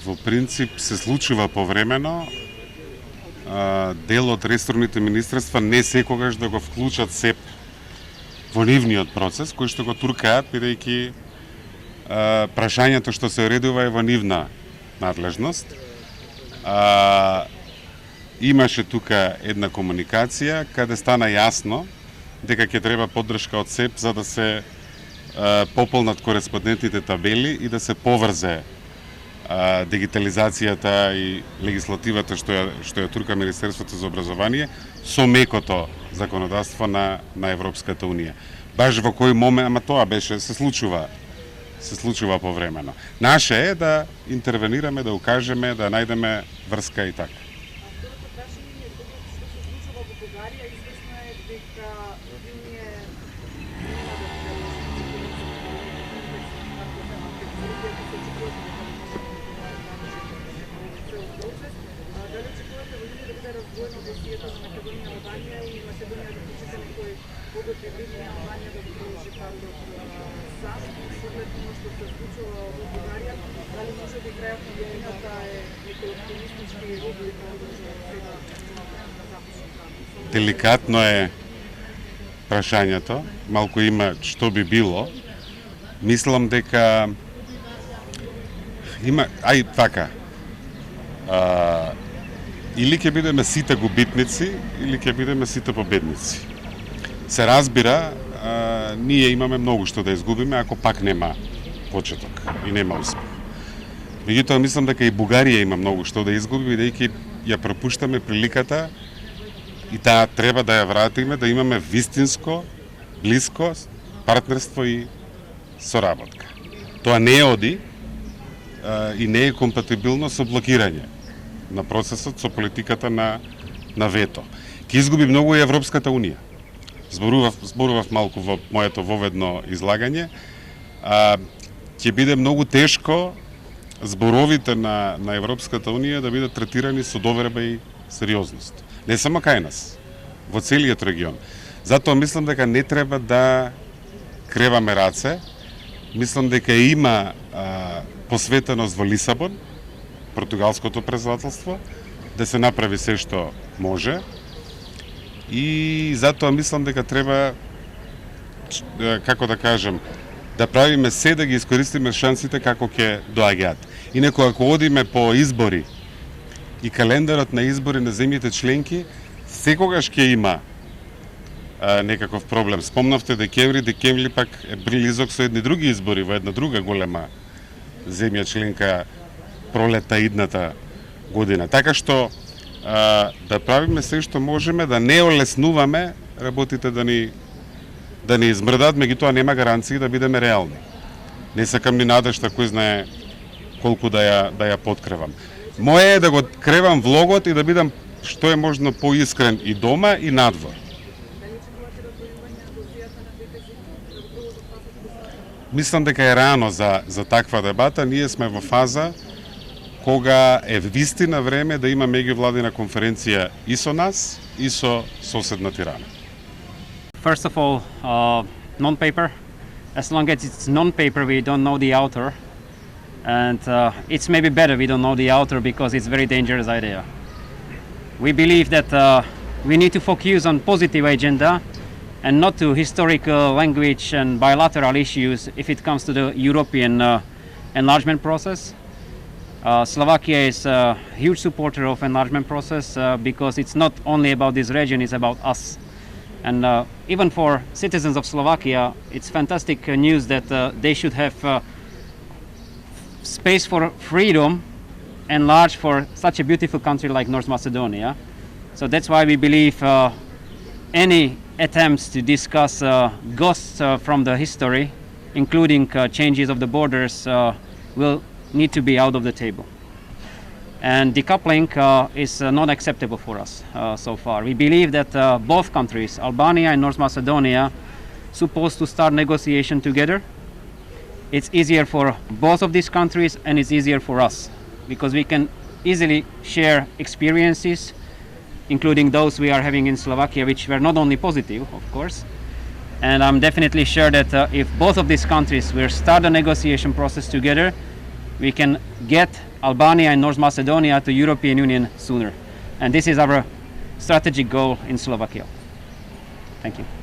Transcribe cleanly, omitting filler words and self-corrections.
во принцип се случува повремено. Дел од ресорните министерства не секогаш да го вклучат СЕП во нивниот процес, кој што го туркаат, бидејќи прашањето што се уредува е во нивна надлежност. Имаше тука една комуникација каде стана јасно дека ќе треба поддршка од СЕП за да се пополнат кореспондентните табели и да се поврзе дигитализацијата и легислативата што ја турка Министерството за образование со мекото законодавство на Европската унија. Баш во кој момент, ама тоа беше, се случува повремено. Наше е да интервенираме, да укажеме, да најдеме врска и така. Деликатно е прашањето, малку има што би било. Мислам дека има, така. Или ќе бидеме сите губитници, или ќе бидеме сите победници. Се разбира, ние имаме многу што да изгубиме ако пак нема почеток и нема успех. Меѓутоа мислам дека и Бугарија има многу што да изгуби, бидејќи ја пропуштаме приликата и таа треба да ја вратиме, да имаме вистинско, блиско партнерство и соработка. Тоа не оди и не е компатибилно со блокирање на процесот, со политиката на вето. Ке изгуби многу и Европската унија. Зборував малку во моето воведно излагање. Ќе биде многу тешко зборовите на Европската унија да бидат третирани со доверба и сериозност. Не само кај нас, во целиот регион. Затоа мислам дека не треба да креваме раце. Мислам дека има посветеност во Лисабон, португалското председателство, да се направи се што може. И затоа мислам дека треба, како да кажем, да правиме се да ги искористиме шансите како ќе доаѓаат. Инаку ако одиме по избори и календарот на избори на земјите членки, секогаш ќе има некаков проблем. Спомнавте декември пак е близок со едни други избори во една друга голема земја членка пролета идната година. Така што да правиме се што можеме, да не олеснуваме работите да ни измрдат, меѓутоа нема гаранции да бидеме реални. Не сакам ни надежда кој знае колку да ја подкревам. Моje е да го кревам влогот и да бидам што е можно поискрен и дома и надвор. Мислам дека е рано за таква дебата. Ние сме во фаза кога е вистина време да има меѓувладина конференција и со нас, и со соседна Тирана. First of all, non-paper. As long as it's non-paper, we don't know the author. And it's maybe better we don't know the author because it's a very dangerous idea. We believe that we need to focus on positive agenda and not to historical language and bilateral issues if it comes to the European enlargement process. Slovakia is a huge supporter of enlargement process because it's not only about this region, it's about us. And even for citizens of Slovakia, it's fantastic news that they should have space for freedom enlarged for such a beautiful country like North Macedonia. So that's why we believe any attempts to discuss ghosts from the history, including changes of the borders, will need to be out of the table. And decoupling is not acceptable for us so far. We believe that both countries, Albania and North Macedonia, supposed to start negotiation together. It's easier for both of these countries and it's easier for us because we can easily share experiences, including those we are having in Slovakia, which were not only positive, of course. And I'm definitely sure that if both of these countries will start the negotiation process together, we can get Albania and North Macedonia to European Union sooner. And this is our strategic goal in Slovakia. Thank you.